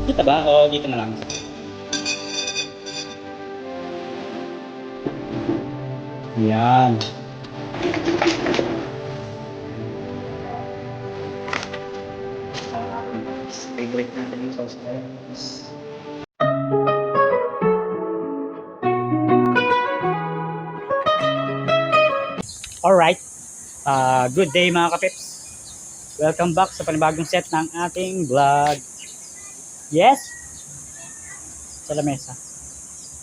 Dito ba? O dito na lang? Yan. Favorite natin yung sauce na yun. Alright. Good day mga kapips. Welcome back sa panibagong set ng ating vlog. Yes? Sa lamesa.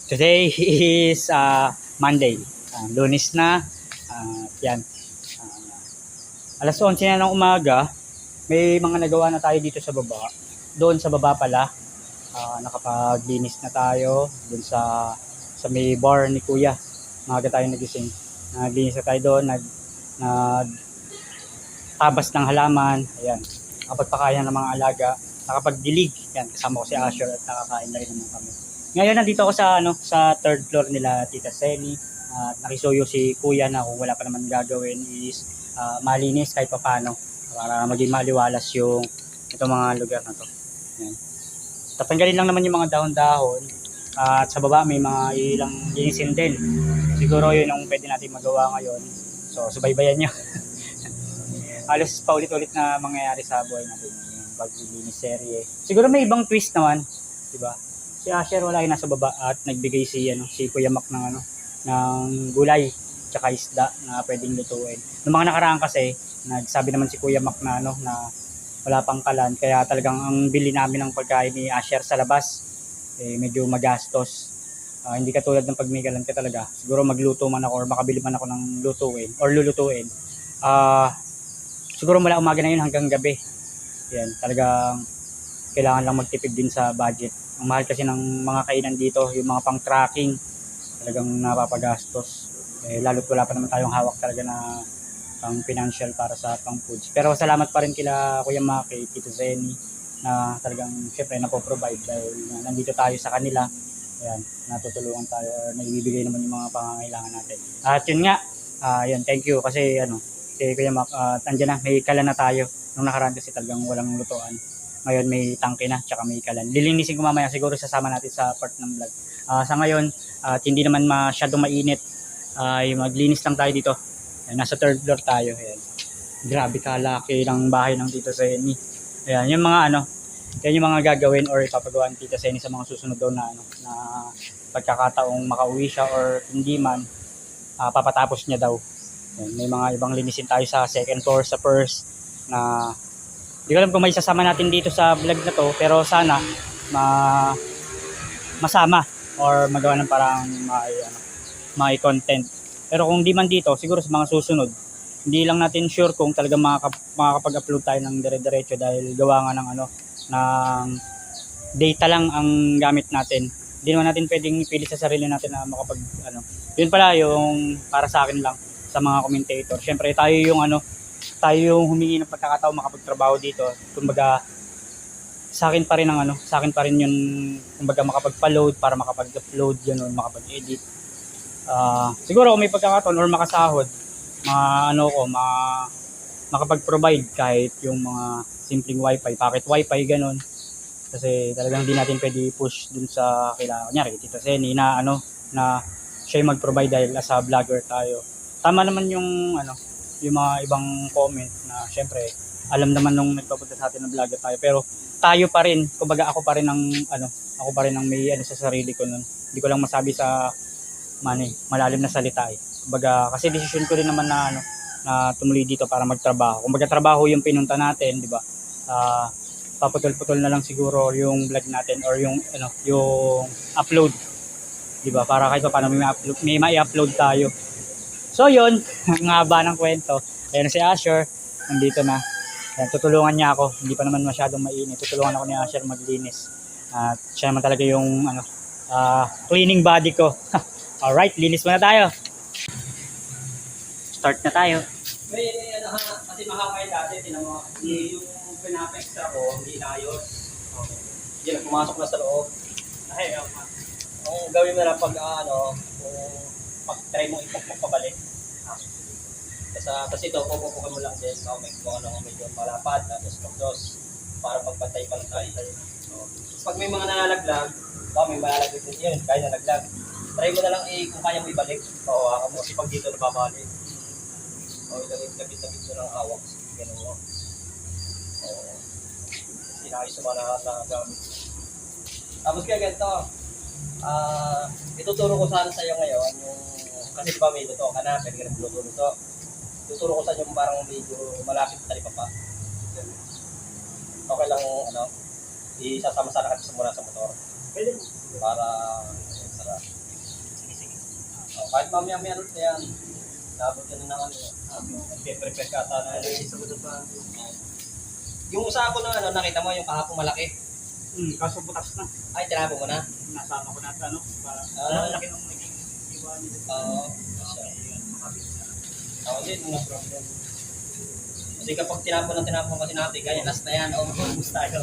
Today is Monday. Lunes na. Yan. Alas 11 na ng umaga. May mga nagawa na tayo dito sa baba. Doon sa baba pala. Nakapaglinis na tayo. Doon sa may bar ni Kuya. Maaga tayo nagising. Naglinis na tayo doon. Tabas ng halaman. Ayan. Nakapagpakayan ng mga alaga. Nakapagdilig. Yan. Kasama ko si Asher at nakakain na rin naman kami. Ngayon nandito ako sa third floor nila Tita Seni. Nakisuyo si Kuya na kung wala pa naman gagawin is malinis kahit paano para maging maliwalas yung itong mga lugar na to. Yan. Tatanggalin lang naman yung mga dahon-dahon at sa baba may mga ilang linisin din. Siguro yun ang pwede natin magawa ngayon. So subaybayan nyo. Halos paulit-ulit na mangyayari sa buhay natin yung paglilinis serye. Siguro may ibang twist naman, di ba? Si Asher wala yung nasa baba at nagbigay si Kuya Mac ng gulay tsaka isda na pwedeng lutuin. Noong mga nakaraan kasi, nagsabi naman si Kuya Mac na wala pang kalan kaya talagang ang bili namin ng pagkain ni Asher sa labas medyo magastos. Hindi katulad ng pag may kalan ka talaga. Siguro magluto man ako or makabili man ako ng lutuin or lulutuin. Siguro mula umaga na yun hanggang gabi. Yan, talagang kailangan lang magtipid din sa budget. Ang mahal kasi ng mga kainan dito, yung mga pang-tracking, talagang napapagastos. Lalo't wala pa naman tayong hawak talaga na pang financial para sa pang foods. Pero salamat pa rin kila Kuya Maki, Tito Zeni, na talagang syempre napoprovide dahil nandito tayo sa kanila. Ayan, natutulungan tayo, naibibigay naman yung mga pangangailangan natin. At yun nga, yun, thank you kasi kay Kuya Mac, andyan na, may kalan na tayo. Nung nakaraan kasi talagang walang lutuan. Ngayon may tangke na, tsaka may kalan. Lilinisin ko mamaya, siguro sasama natin sa part ng vlog. Sa ngayon, at hindi naman masyadong mainit, ay maglinis lang tayo dito. Nasa third floor tayo. Ayan. Grabe kalaki ng bahay ng Tito Seni. Ayan, yung mga yan yung mga gagawin or ipapagawa ni Tita Seni sa mga susunod daw na pagkakataong makauwi siya or hindi man, papatapos niya daw. Ayan, may mga ibang linisin tayo sa second floor, sa first, na hindi ko alam kung may sasama natin dito sa vlog na to, pero sana masama or magawa ng parang may content. Pero kung di man dito, siguro sa mga susunod, hindi lang natin sure kung talagang makakapag-upload tayo ng dire-diretso dahil gawa nga ng ng data lang ang gamit natin. Hindi naman natin pwedeng ipilit sa sarili natin na makapag Yun pala yung para sa akin lang sa mga commentator. Syempre tayo yung humingi ng pagkakataon makapagtrabaho dito. Kumbaga sa akin pa rin yung kumbaga makapagpa-load para makapag-upload ganun, makapag-edit. Siguro kung may pagkakataon or makasahod, makapag-provide kahit yung mga simpleng wifi, packet wifi ganun. Kasi talagang hindi natin pwede push dun sa kunyari Tito Seni na siya yung mag-provide dahil as a vlogger tayo. Tama naman yung yung mga ibang comment na syempre alam naman nung nagpapunta sa atin na vlogger tayo, pero tayo pa rin, kumbaga ako pa rin ang may sa sarili ko nun. Hindi ko lang masabi sa malalim na salita Kumbaga kasi decision ko rin naman na tumuloy dito para magtrabaho. Kumbaga trabaho yung pinunta natin, di ba? Paputol-putol na lang siguro yung vlog natin or yung yung upload, di ba? Para kahit paano may ma-upload tayo. So yun, ang haba ng kwento. Ayan si Asher, nandito na. Ayan, tutulungan niya ako. Hindi pa naman masyadong mainit. Tutulungan ako ni Asher maglinis. At siya naman talaga yung cleaning body ko. Alright, linis muna tayo. Start na tayo. Kasi mahaba yung dati, tinan mo. Yung pinapa-extra ko, hindi inayos. Okay. Diyan, pumasok na sa loob. Ay, ang gawin mo na pag kung pag-try mo ipokpok pabalik. Kasi ito, pupupukan mo lang din. Medyo malapad, tapos pagdos, para magpantay pa tayo. Pag may mga nalalaglag, may malalaglag din yun, kaya nalaglag. Try mo na lang kung kaya mo ibalik. Oo, ako mo. Kasi pag dito nababalik. Ilagit-labit mo ng awak. Ganun mo. Oo. Sinayos mo na gamit. Tapos kaya ganito, ituturo ko sana sa iyo ngayon yung, kasi di ba may luto ka na, pwede ka na luto. Tuturo ko sa inyo yung parang medyo malapit sa talipapa. Okay lang, isasama sana kasi muna sa motor. Pwede mo. Para, sarap. Kahit mamaya-maya na yan, nabot ka na ng prepare ka ata na yung usa ko na nakita mo yung kahapong malaki. Kaso butas na. Ay, tinapon mo na? Nasama ko na ito, para laki ng naging iwan nito. Hindi, no problem. Kasi kapag tinapon kasi natin, ganyan, last na yan, gusto tayo.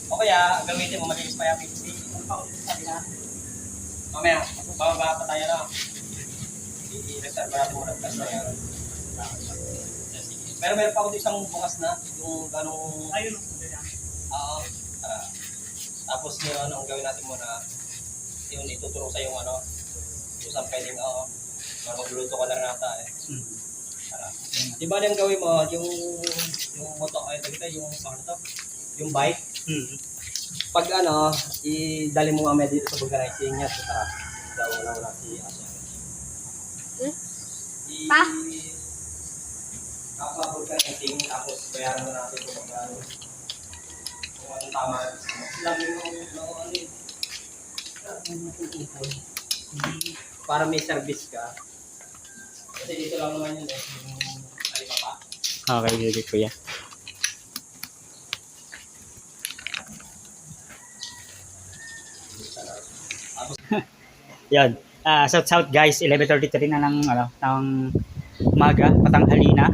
O kaya, gamitin mo, malinis pa yung PC. Ano pa ulit sabi na? Mamaya, bababa pa tayo na. I-reserve natin muna ang na yan. Pero meron pa ako isang bukas na, yung ganong... Ayun. Oo. Tapos yun, ang gawin natin muna, yun, ituturo sa yung yung saan pwedeng, magluluto ka na rin ata eh. Di ba yung gawin mo, yung moto, yung bike, pag idali mo mamaya dito sa vulcanizing niya, sa wala si Asya. Pa? Vulcanizing, tapos bayaran mo natin kung anong tama. Lang para may service ka. Kasi dito lang naman yun yung alipapa. Okay, sige kuya. Yan. Shout guys, 11:33 na ng umaga, patanghali na.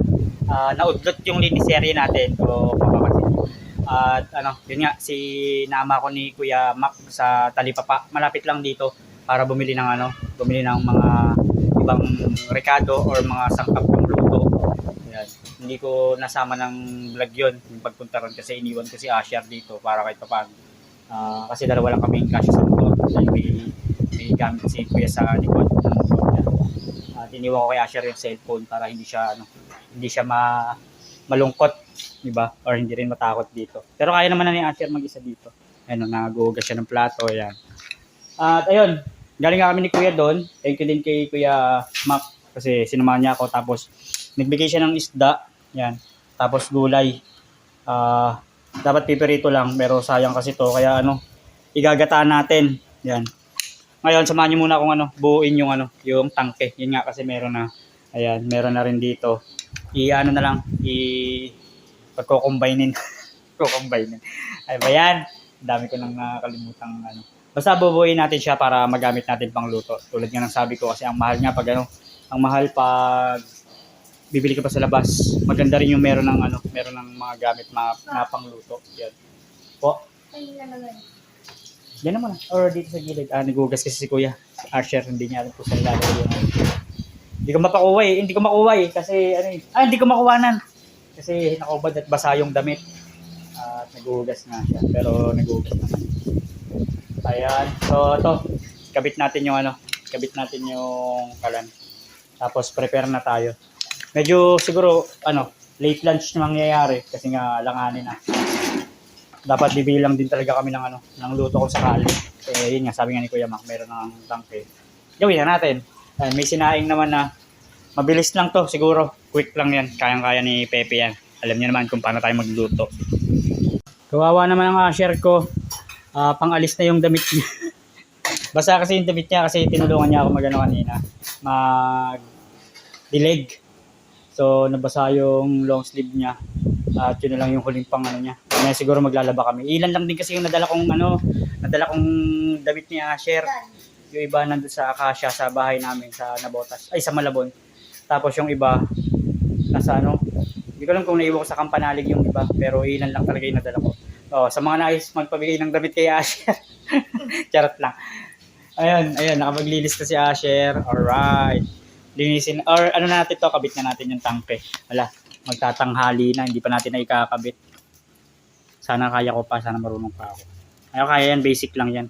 Naudlot yung liniserye natin kung mapapansin niyo. At yun nga, si nama ko ni Kuya Mac sa Talipapa, malapit lang dito para bumili ng mga ibang rekado or mga sangkap ng luto. Yan. Hindi ko nasama ng vlog yun yung pagpunta ron kasi iniwan ko si Asher dito para kahit paano. Kasi dalawa lang kaming kasya sa motor. May gamit si Kuya sa likod ng motor niya. Iniwan ko kay Asher yung cellphone para hindi siya malungkot, di ba? Or hindi rin matakot dito. Pero kaya naman na ni Asher mag-isa dito. Ayun, nag-uugas siya ng plato, yan. At ayun, galing nga kami ni Kuya doon. Thank you din kay Kuya Mac kasi sinamahan niya ako. Tapos nagbigay siya ng isda, yan. Tapos gulay. Dapat piperito lang pero sayang kasi to kaya igagataan natin. Yan. Ngayon samahan niyo muna akong buuin yung tangke. Yun nga kasi meron na. Ayan, meron na rin dito. Na lang, pagko-combine. Ko-combine. Ay ba yan? Dami ko nang nakakalimutang Basta bubuuin natin siya para magamit natin pang luto. Tulad nga ng sabi ko kasi ang mahal nga pag ang mahal pag bibili ka pa sa labas. Maganda rin yung meron ng mga gamit na pangluto. Yan. Po. Ayun na naman. Yan naman. Or dito sa gilid. Nagugas kasi si Kuya. Asher, hindi niya alam kung saan lalagay yun. Hindi ko mapakuha eh. Hindi ko makuha eh. Kasi hindi ko makuhanan. Kasi nakubad at basa yung damit. At nagugas nga siya. Pero nagugas naman. Ayan. So, ito. Kabit natin yung kalan. Tapos, prepare na tayo. Medyo siguro, late lunch na mangyayari. Kasi nga, langanin na. Dapat bibili lang din talaga kami ng luto kung sakali. Yun nga, sabi nga ni Kuya Mac, meron ng tangke. Gawin na natin. May sinaing naman na mabilis lang to siguro. Quick lang yan. Kayang-kaya ni Pepe yan. Alam niyo naman kung paano tayo magluto. Kawawa naman ang Asher ko. Pang-alis na yung damit niya. Basta kasi yung damit niya kasi tinulungan niya ako kanina. Mag-dileg. So, nabasa yung long sleeve niya. At yun na lang yung huling pang niya. Kaya siguro maglalaba kami. Ilan lang din kasi yung nadala kong damit ni Asher. Yung iba nandun sa Acacia sa bahay namin sa Nabotas. Ay, sa Malabon. Tapos yung iba nasa hindi ko alam kung naiwan ko sa Kampanalig yung iba. Pero ilan lang talaga yung nadala ko. Sa mga nais magpabigay ng damit kay Asher. Charot lang. Ayun, nakapaglilis na si Asher. Alright. Linisin, or natin to, kabit na natin yung tangke. Wala, magtatanghali na, hindi pa natin na ikakabit. Sana kaya ko pa, sana marunong pa ako. Ayaw, kaya yan, basic lang yan.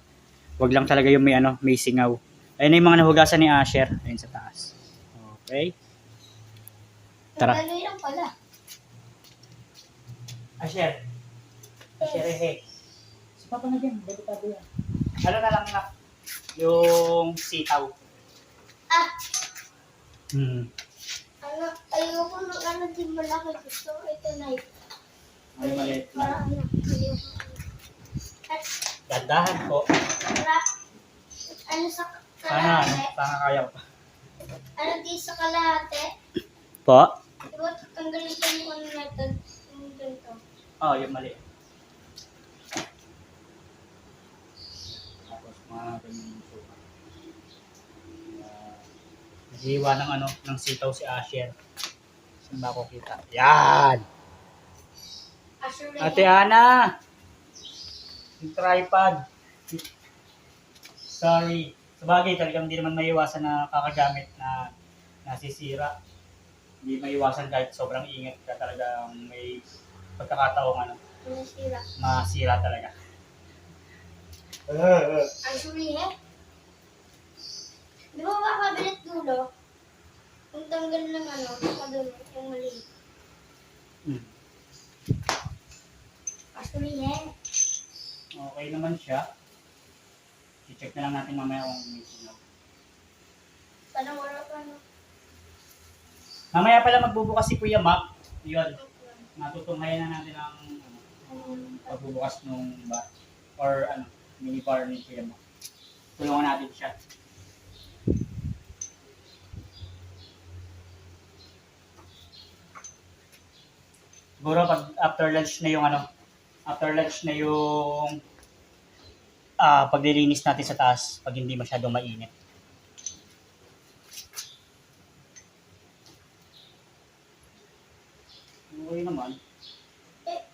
Wag lang talaga yung may ano, may singaw. Ayun na yung mga nahugasan ni Asher. Ayun sa taas. Okay. Tara. Madali lang pala. Asher. Asher, hey. Si Papa na dyan, delikado yan. Ano na lang na, yung sitaw. Ah, Hmm. ayoko ng ano din malaki. Gusto ko ito na yun. Ay, maliit Para lang. ayoko. At Dandahan po. para, ano sa Sana, ano, kalahati. sana kaya ko. Ano di sa kalahati. Po? Diba tanggalin ko yung ano method. Yung ganito. Oh, yung maliit. Tapos mga ganyan yung suka. Naghiwa ng ano, ng sitaw si Asher. Saan ba ako kita? Yan! Actually, Ate Ana! Yung tripod. Sorry. Sabagay, talagang hindi naman maiwasan na kakagamit na nasisira. Hindi maiwasan kahit sobrang ingat ka, talagang may pagkakataong ano, nasira. masira talaga. Actually, di ba makabilit dulo? Kung tanggal ng ano, madulo, yung maliit. Hmm. Actually, Okay naman siya. I-check na lang natin mamaya kung may signal. parang wala pa no. Mamaya pala magbubukas si Kuya Mac. Yun. Natutunghayan na natin ang pagbubukas ng bar. Or ano, mini bar ni Kuya Mac. Tulungan natin siya. Siguro pag after lunch na yung ano, after lunch na yung paglilinis natin sa taas pag hindi masyadong mainit. Okay naman.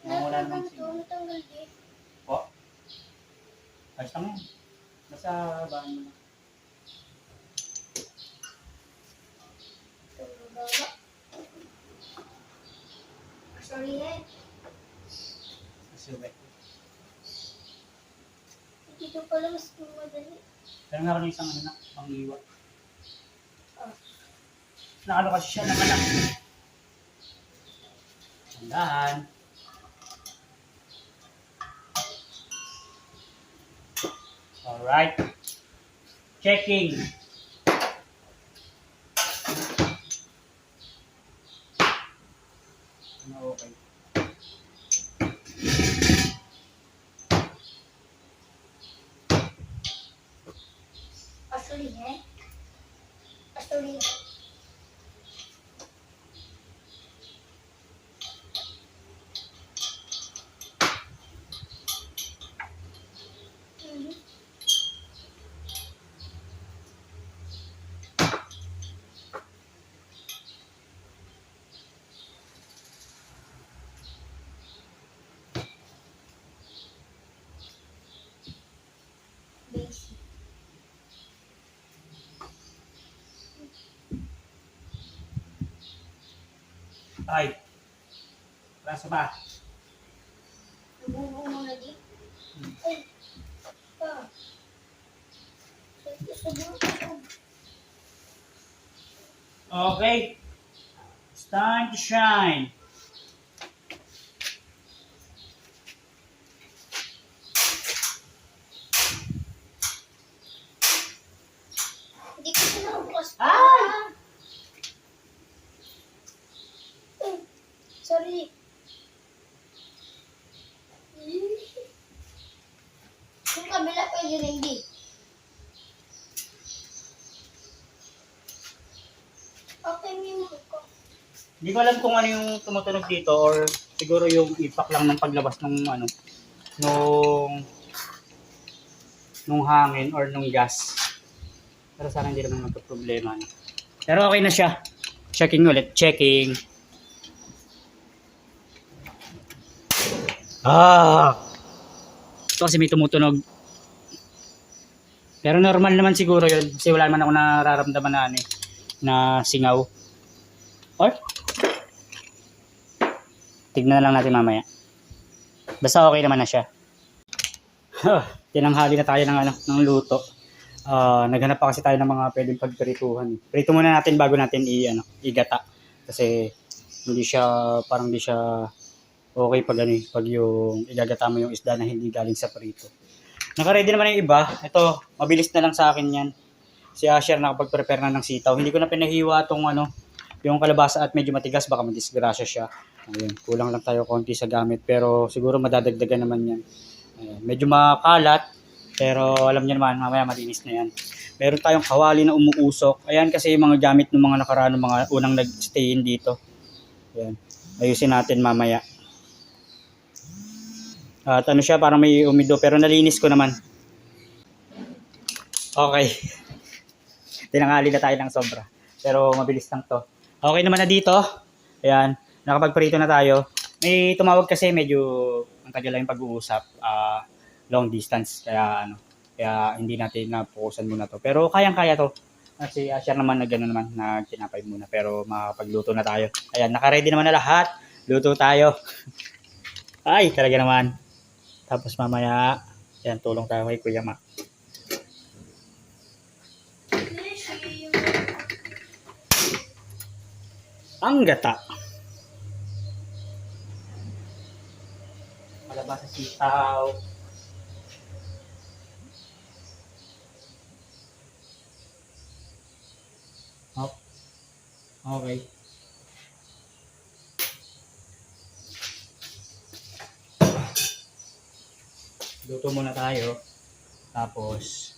Wala namang signal. Natanggal din. Po. Ayos lang yan. Basta bahan mo na. Baba. Actually, Kasi wet. dito pala mas madali. Pero nga ako ng isang ano na, pang-iwa. Oh. Nakano kasi siya ng anak. Tandaan. Alright. Checking. Okay. Actually, actually, mhm. Basic. Ay. Braso ba? Nabubuo mo na di. Ay, pa. Okay. It's time to shine. Hindi ko sinabukas pa. Ay! Ay, sorry. Yung kabila pwede na hindi. Okay, may ko. Hindi ko alam kung ano yung tumutunog dito or siguro yung impact lang ng paglabas ng ano nung hangin or nung gas. Pero sana hindi naman magka-problema. No? Pero okay na siya. Checking ulit. Checking. Ito kasi may tumutunog. Pero normal naman siguro yun. Kasi wala naman ako nararamdaman na ano na singaw. Or tignan na lang natin mamaya. Basta okay naman na siya. Tinanghali na tayo ng luto. Naghanap pa kasi tayo ng mga pwedeng pagprituhan. Prito muna natin bago natin igata. Kasi hindi siya okay pag pag yung igagata mo yung isda na hindi galing sa prito. Naka-ready naman yung iba. Ito, mabilis na lang sa akin yan. Si Asher nakapag-prepare na ng sitaw. Hindi ko na pinahiwa yung kalabasa at medyo matigas, baka madisgrasya siya. Ayun, kulang lang tayo konti sa gamit, pero siguro madadagdagan naman yan. Ayun, medyo makalat, pero alam niyo naman, mamaya malinis na yan. Meron tayong kawali na umuusok. Ayan kasi yung mga gamit ng mga nakaraan, mga unang nag-stay in dito. Ayan, ayusin natin mamaya. At siya, parang may umido, pero nalinis ko naman. Okay. Tinangali na tayo ng sobra. Pero mabilis lang to. Okay naman na dito. Ayan, nakapagprito na tayo. May tumawag kasi medyo ang tagal lang yung pag-uusap. Long distance. Kaya hindi natin napukusan muna to. Pero kayang-kaya to. Si Asher naman nagtinapay muna. Pero makapagluto na tayo. Ayan, naka-ready naman na lahat. Luto tayo. Ay, talaga naman. Tapos mamaya, ayan, tulong tayo kay Kuya Ma. Ang gata. Malabas sa sitaw. Oh. Okay. Luto muna tayo. Tapos,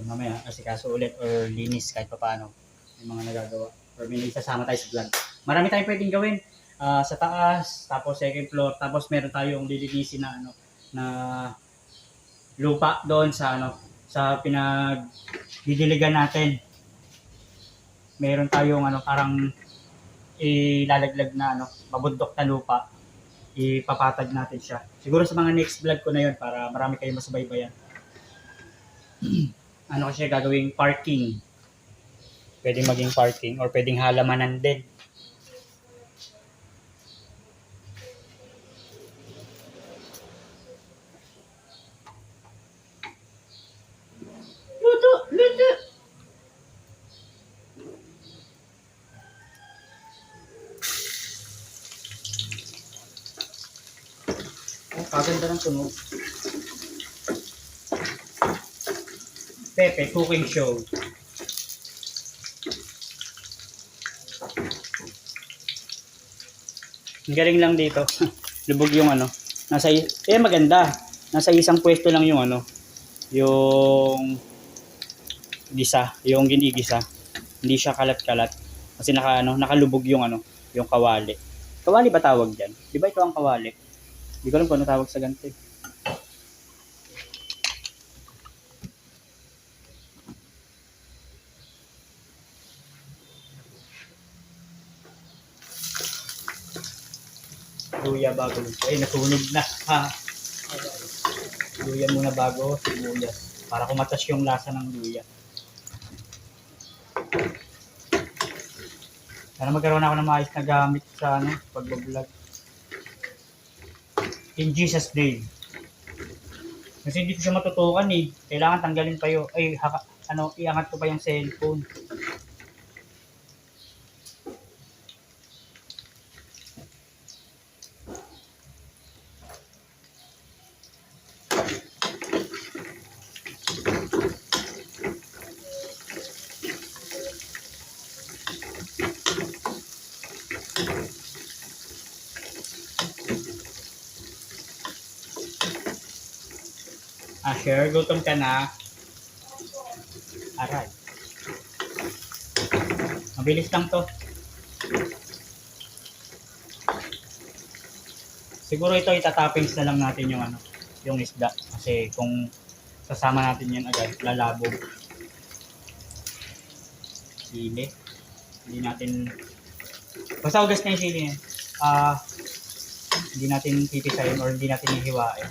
mamaya asikaso ulit or linis kahit paano. Yung mga nagagawa. Or may isasama tayo sa vlog. Marami tayong pwedeng gawin sa taas, tapos second floor, tapos meron tayong lilinisin na lupa doon sa pinagdidiligan natin. Meron tayong parang ilalaglag na mabundok na lupa. Ipapatag natin siya. Siguro sa mga next vlog ko na yun para marami kayong masubaybayan. Kasi gagawing parking. Pwedeng maging parking or pwedeng halamanan din. Luto! Kaganda ng tunog. Pepe Cooking Show. Ang galing lang dito. Lubog yung maganda. Nasa isang pwesto lang yung yung yung ginigisa. Hindi siya kalat-kalat. Kasi nakalubog yung yung kawali. Kawali ba tawag diyan? Di ba ito ang kawali? Hindi ko alam kung ano tawag sa ganito. Luya bago. Ay, nasunog na. Luya muna bago sibuyas. Para kumatas yung lasa ng luya. Sana magkaroon ako ng maayos na gamit sa pag-vlog. In Jesus' name. Kasi hindi ko siya matutukan eh. Kailangan tanggalin pa yung, iangat ko pa yung cellphone. Asher, gutom ka na. Aray. Mabilis lang to. Siguro ito itatoppings na lang natin yung isda. Kasi kung sasama natin yan agad, lalabog. Sili. Hindi natin, basta ugas na yung sili yan. Hindi natin pipisahin or hindi natin hihiwain.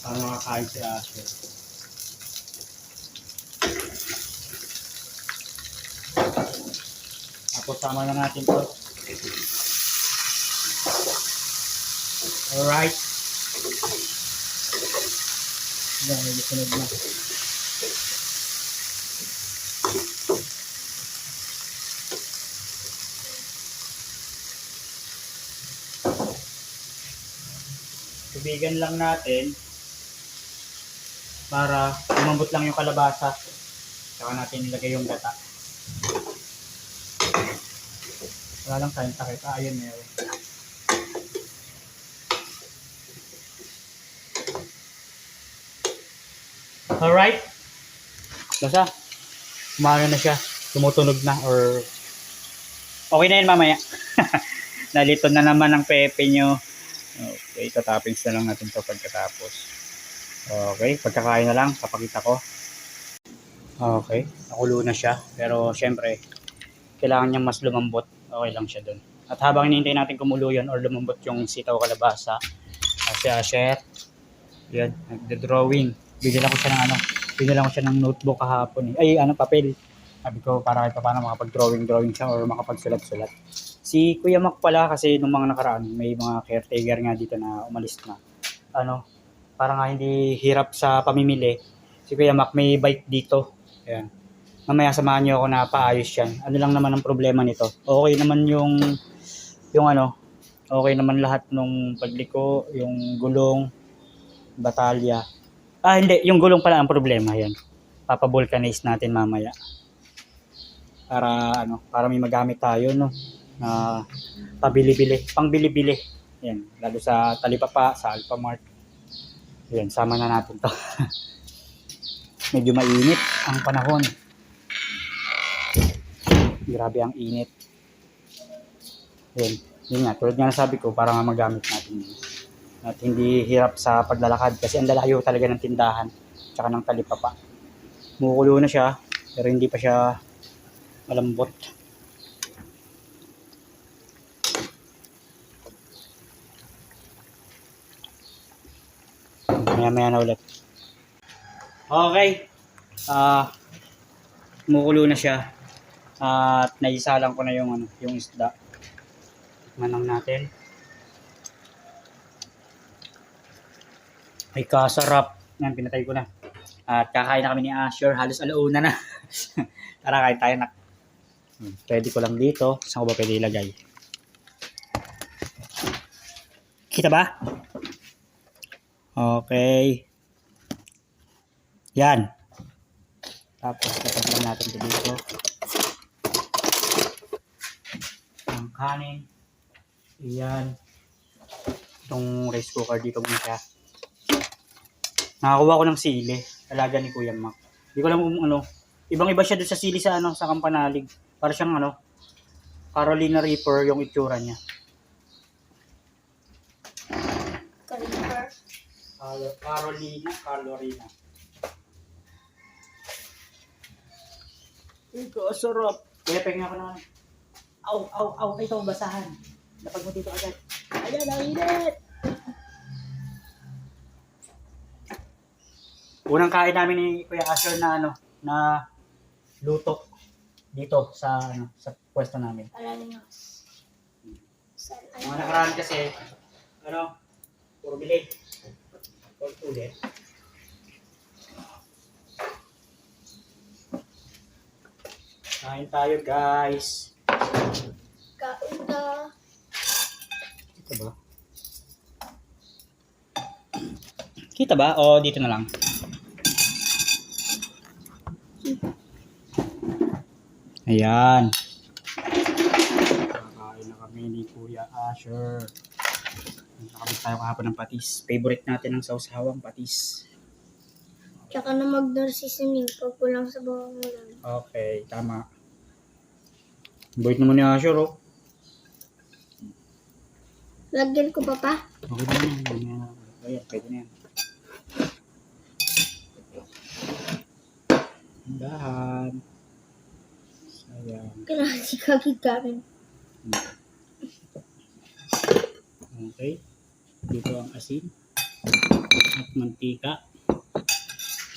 Para makakain si Asher. Tapos sama na natin to. Alright. Yan, medyo sunog na. Tubigan lang natin para lumambot lang yung kalabasa. Saka natin ilagay yung gata. Wala lang tayong takip. Ayun, meron. Alright. Basta, umano na siya. Tumutunog na or okay na yun mamaya. Nalito na naman ang pepe nyo. Okay, toppings na lang natin to pagkatapos. Okay, pagkakain na lang, papakita ko. Okay, nakulo na siya. Pero syempre, kailangan niyang mas lumambot. Okay lang siya dun. At habang hinihintay natin kumulo yun or lumambot yung sitaw kalabasa, si Asher, yan, nagde-drawing. Bigyan ako siya ng bigyan ako siya ng notebook kahapon. Ay, papel. Sabi ko, para kahit paano makapag-drawing siya or makapagsulat-sulat. Si Kuya Mac pala kasi nung mga nakaraan, may mga caretaker nga dito na umalis na. Para nga hindi hirap sa pamimili. Si Kuya Mac may bike dito. Ayan. Mamaya samahan niyo ako na paayos yan. Ano lang naman ang problema nito? Okay naman yung okay naman lahat nung pagliko, yung gulong, batalya. Hindi, yung gulong pala ang problema yan. Papa-vulcanize natin mamaya. Para may magamit tayo, no? Na pangbili-bili. Yan, lalo sa Talipapa, sa Alphamart. Yan, sama na natin to. Medyo mainit ang panahon. Grabe ang init. Yun nga, tulad nga nasabi ko, para nga magamit natin yun. At hindi hirap sa paglalakad kasi ang lalayo talaga ng tindahan tsaka ng Talipapa. Mukulo na siya, pero hindi pa siya malambot. Maya na ulit. Okay. Mukulo na siya. At naisalang ko na yung isda. Manang natin. Ay kasarap. Yan, pinatay ko na. At kakain na kami ni Asher. Halos alauna na. Tara, kain tayo na. Pwede ko lang dito. Saan ko ba pwede ilagay? Kita ba? Okay. Yan. Tapos tapos lang natin ito dito. Ang kanin. Yan. Itong rice cooker dito muna siya. Nakakuha ko ng sili. Alaga ni Kuya Mac. Hindi ko alam kung ibang-iba siya doon sa sili sa sa Kampanalig. Para siyang Carolina Reaper yung itsura niya. Carolina. Ito, sarap. Kaya pegin ako naman. Au, ito, basahan. Napag mo dito agad. Ayan, ang init! Unang kain namin ni Kuya Asher na luto dito sa pwesto namin. Mga nakaraan kasi, puro bili. Puro ulit. Kain tayo, guys. Kain ka. Kita ba? Kita ba? O dito na lang. Ayan. Kakain na kami ni Kuya Asher. Nakabit tayo kahapon ng patis. Favorite natin ang sausawang patis. Tsaka na mag-door seasoning pag kulang sa bawang mo lang. Okay, tama. Bait naman ni Asher, oh. Lagyan ko pa? Okay na yan. Ayan, pwede na yan. Dahan. Sayang. Kailangan si kagid kami. Okay. Dito ang asin. At mantika.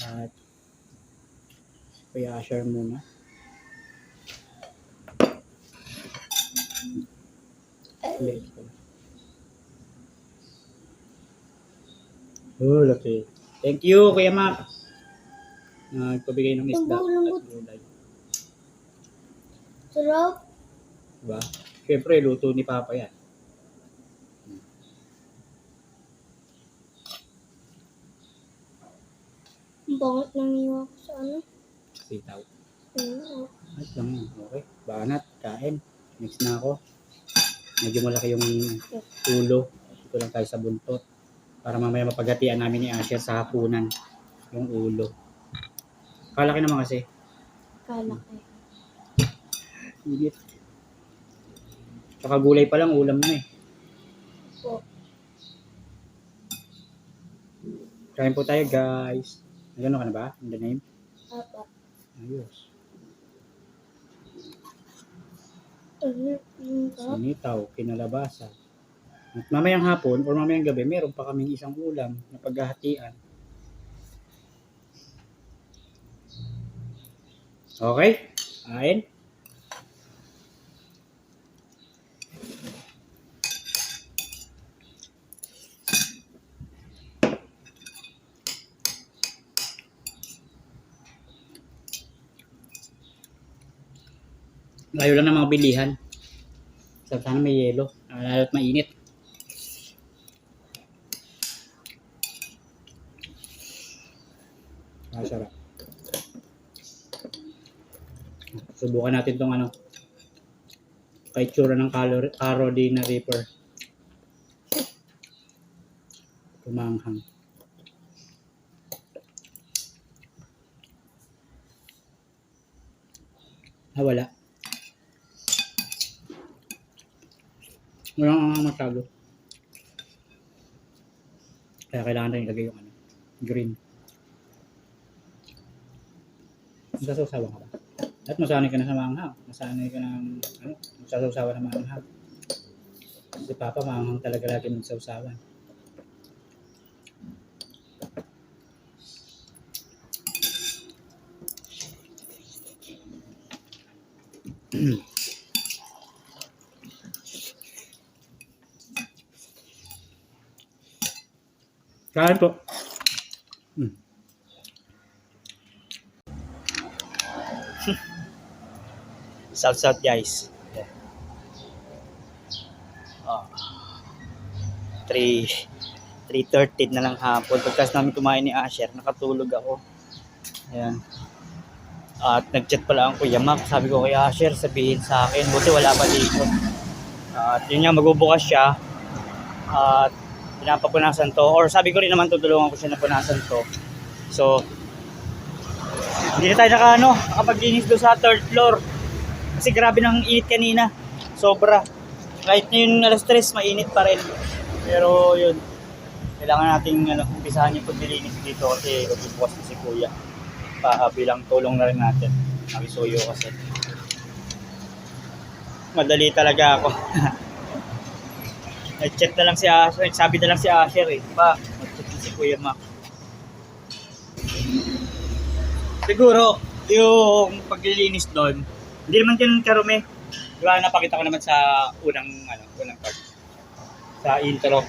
At Kuya Asher muna. Oh, laki. Thank you, Kuya Mac. Nagpabigay ng isda at Lambot. gulay. Sarap. Diba? Siyempre, luto ni Papa yan. Ang bangat ng iwa ko sa ano. Sitaw. Oo. At lang yun. Okay. Banat, kain. Next na ako. Medyo malaki yung ulo. Ito lang tayo sa buntot. Para mamaya mapaghatian namin ni Asher sa hapunan. Yung ulo. Kalaki naman kasi. Kalaki. Higit. Tsaka gulay pa lang, ulam na eh. Po. Kain po tayo guys. Nagano ka na ba? In the name? Apa. Ayos. Sarap. Sinitaw, kinalabasan. At mamayang hapon or mamayang gabi, meron pa kaming isang ulam na paghahatian. Okay? Kain? Layo lang ng mga bilihan. Sana may yelo. Lalo't mainit. Sarap. Subukan natin tong ano. Kaitsura ng Carolina Reaper. Pumanghang. Wala. Walang masyado. Kaya kailangan rin ilagay yung ano, green. Nasasawa ka ba? At masanay ka na sa maanghang. Masanay ka ng ano, magsasawsawa ng maanghang. Si Papa maanghang talaga lagi magsawsawan. Kain po. South guys. Yeah. Oh. 3:30 na lang hapon. Pagkas namin kumain ni Asher, nakatulog ako. Ayan. At nag-chat pala ang Kuya Mac. Sabi ko kay Asher, sabihin sa akin. Buti wala pa dito. At yun nga, magbubukas siya. At pinapapunasan to. Or sabi ko rin naman tutulungan ko siya na punasan to. So, hindi na tayo nakapaglinis doon sa 3rd floor. Kasi grabe ng init kanina. Sobra. Kahit na yung alas 3, mainit pa rin. Pero yun, kailangan nating umpisahan yung paglilinis dito kasi magbubukas na si Kuya. Bilang tulong na rin natin. Nakisuyo kasi. Madali talaga ako. Nag-chat na lang si Asher. Sabi na lang si Asher eh. Diba? Nag-chat na si Kuya Mac. Siguro, yung paglilinis doon, hindi naman ganun karumi. Diba, napakita ko naman sa unang part. Sa intro.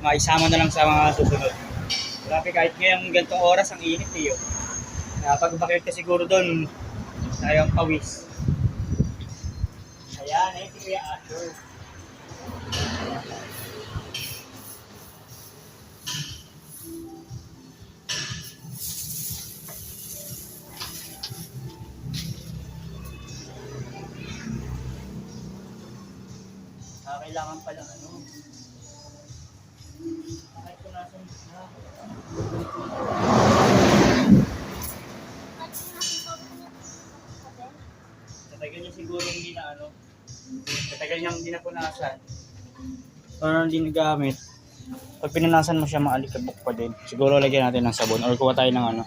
Maisama na lang sa mga susunod. Grabe, kahit ngayong ganitong oras, ang init eh yun. Pag bakit ka siguro doon, tayong pawis. Ayan, ayun si Kuya Asher. Kailangan pala kahit kung nasa Katagal niya siguro hindi na katagal niyang hindi napunasan. Or hindi nagamit. Pag pinunasan mo siya, maalikabok pa din. Siguro lagyan natin ng sabon or kuha tayo ng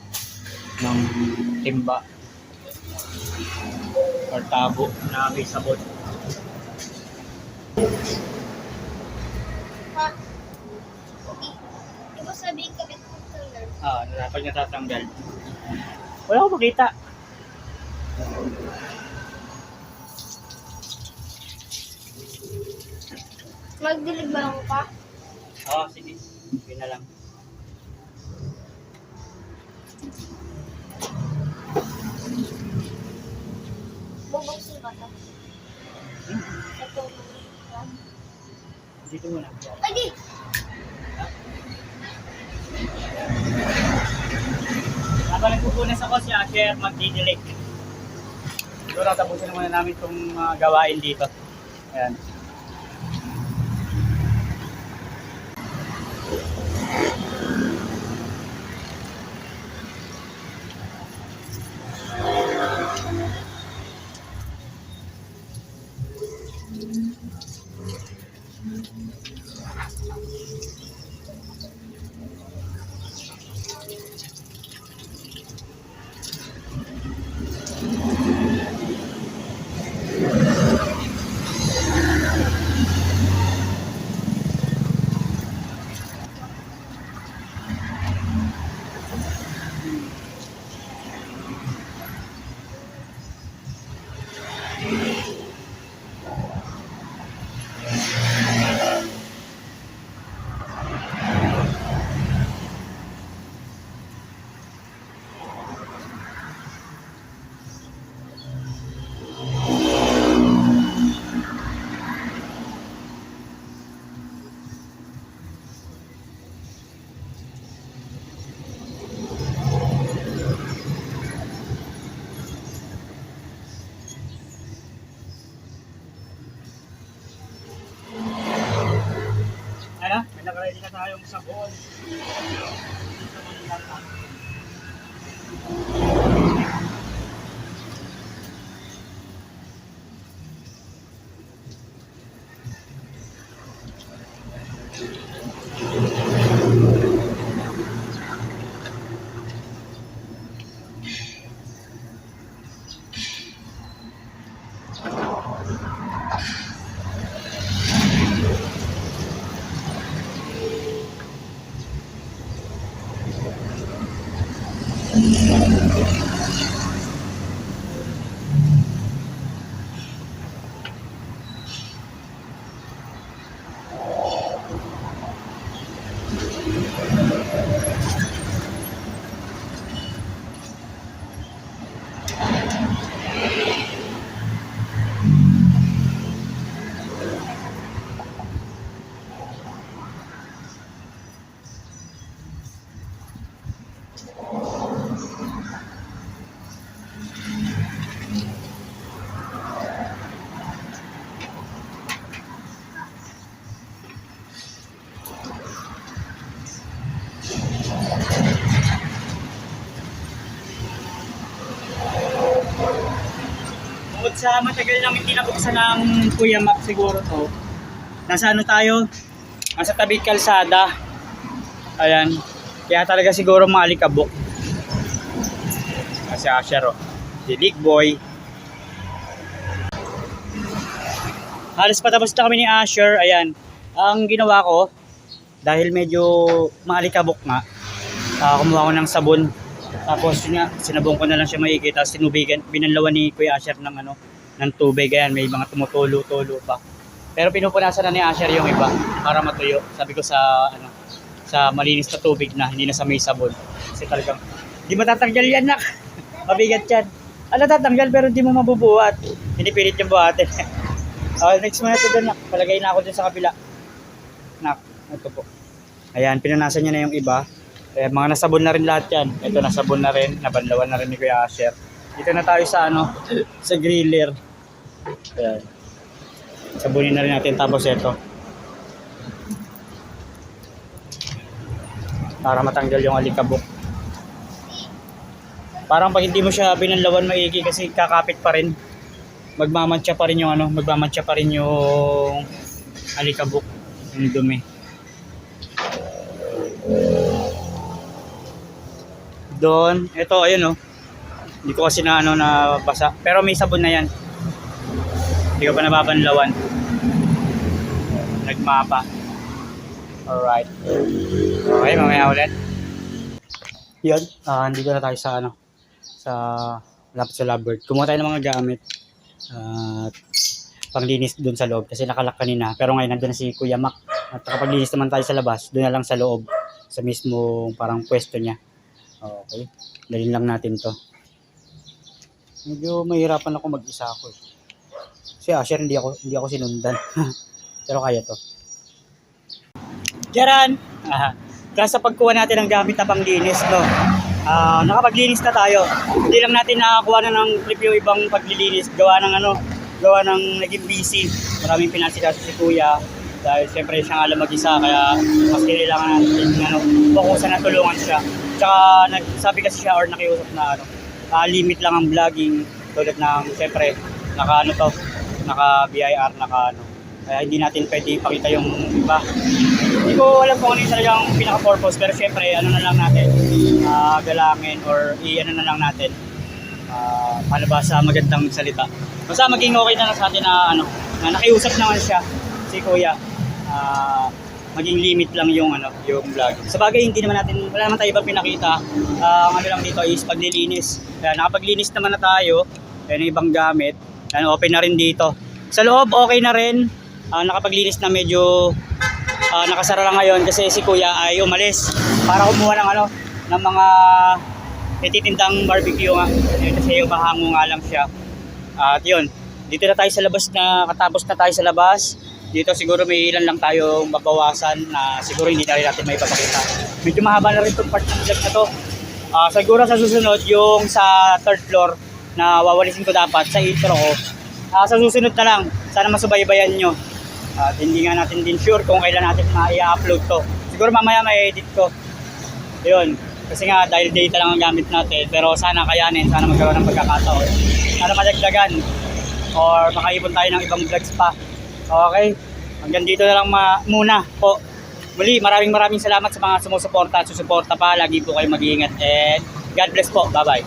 ng timba or tabo na may sabon. Ha? Di ba sabihin ka ito tanggal? Pag natatanggal. Wala ko makita. Magdilig ba ako pa? Oo, sige. Sige na lang. Bubuksin ba ito? Ito. Dito muna. Ay, di! Habang nagpupunas ako si Asher, magdidilig. Siguro tapusin muna namin itong gawain dito. Ayan. Ano? May nakaready na tayong sabon. Bukod sa matagal nang hindi nabuksan ng Kuya Mac siguro to, nasa ano tayo? Nasa tabi kalsada. Ayan. Kaya talaga siguro maalikabok. Kasi Asher, oh. Si Big Boy. Halos patapos na kami ni Asher. Ayan. Ang ginawa ko, dahil medyo maalikabok nga, kumuha ko ng sabon. Tapos yun nga, sinabong ko na lang siya maigi. Tapos tinubigan, binanlawan ni Kuya Asher ng tubig. Ayan, may mga tumutulo-tulo pa. Pero pinupunasan na ni Asher yung iba para matuyo. Sabi ko sa malinis na tubig na, hindi na sa may sabon. Kasi talagang, di matatanggal yan, nak. Mabigat yan. Natatanggal pero hindi mo mabubuhat. Pinipilit yung buhatin. Next mo na ito doon, nak. Palagay na ako dun sa kabila. Nak, ito po. Ayan, pinunasan niya na yung iba. Mga nasabon na rin lahat yan. Ito nasabon na rin, nabanlawan na rin ni Kuya Asher. Dito na tayo sa sa griller. Ayan. Sabunin na rin natin tapos ito. Para matanggal yung alikabok. Parang pag hindi mo siya binanlawan maigi kasi kakapit pa rin. Magmamantsa pa rin yung alikabok, yung dumi. Doon, ito ayun, oh. Hindi ko kasi nabasa. Pero may sabon na yan. Hindi ko pa nababanlawan. Nagmapa. Alright. Okay, mamaya ulit. Yun, dito na tayo sa lapit sa lovebird. Kumuha tayo ng mga gamit. Panglinis doon sa loob kasi nakalak kanina. Pero ngayon nandun na si Kuya Mac. At nakapaglinis naman tayo sa labas, doon na lang sa loob, sa mismong parang pwesto niya. Okay, dalhin lang natin to. Medyo mahirapan ako mag-isa ako. Si Asher, hindi ako sinundan. Pero kaya to. Jaran! Kaya sa pagkuha natin ng gamit na panglinis, no? Nakapaglinis na tayo. Hindi lang natin nakakuha na ng clip yung ibang paglilinis. Gawa ng naging busy. Maraming pinasikaso si Kuya. Dahil siyempre siya nga lang mag-isa. Kaya mas kailangan natin fokusan na tulungan siya. Tsaka nagsabi kasi siya or nakiusap na limit lang ang vlogging. Tulad ng siyempre naka-BIR, kaya hindi natin pwede ipakita yung iba. Hindi ko alam kung ano yung talagang pinaka-purpose, pero syempre, ano na lang natin, galangin or i-ano na lang natin, paano ba sa magandang salita. Basta maging okay na lang sa atin na nakiusap naman siya, si Kuya, maging limit lang yung vlog. Sa bagay, wala naman tayo ibang pinakita. Ang ano lang dito is paglilinis. Kaya nakapaglinis naman na tayo, kaya ibang gamit. Open na rin dito. Sa loob, okay na rin. Nakapaglinis na medyo nakasara lang ngayon kasi si Kuya ay umalis para kumuha ng mga ititindang barbecue nga. Kasi umahango nga lang siya. At yun, dito na tayo sa labas katapos na tayo sa labas. Dito siguro may ilan lang tayong mabawasan na siguro hindi na rin natin may papakita. Medyo mahaba na rin itong part ng vlog na to. Siguro sa susunod, yung sa third floor na wawalisin ko dapat sa intro ko. Sa susunod na lang, sana masubaybayan nyo. At hindi nga natin din sure kung kailan natin i-upload to. Siguro mamaya may edit ko. Yun. Kasi nga dahil data lang ang gamit natin. Pero sana kayanin, sana magkaroon ng pagkakataon. Sana madagdagan. Or makaipon tayo ng ibang vlogs pa. Okay? Hanggang dito na lang muna po. Muli, maraming salamat sa mga sumusuporta at susuporta pa. Lagi po kayo mag-iingat. And God bless po. Bye-bye.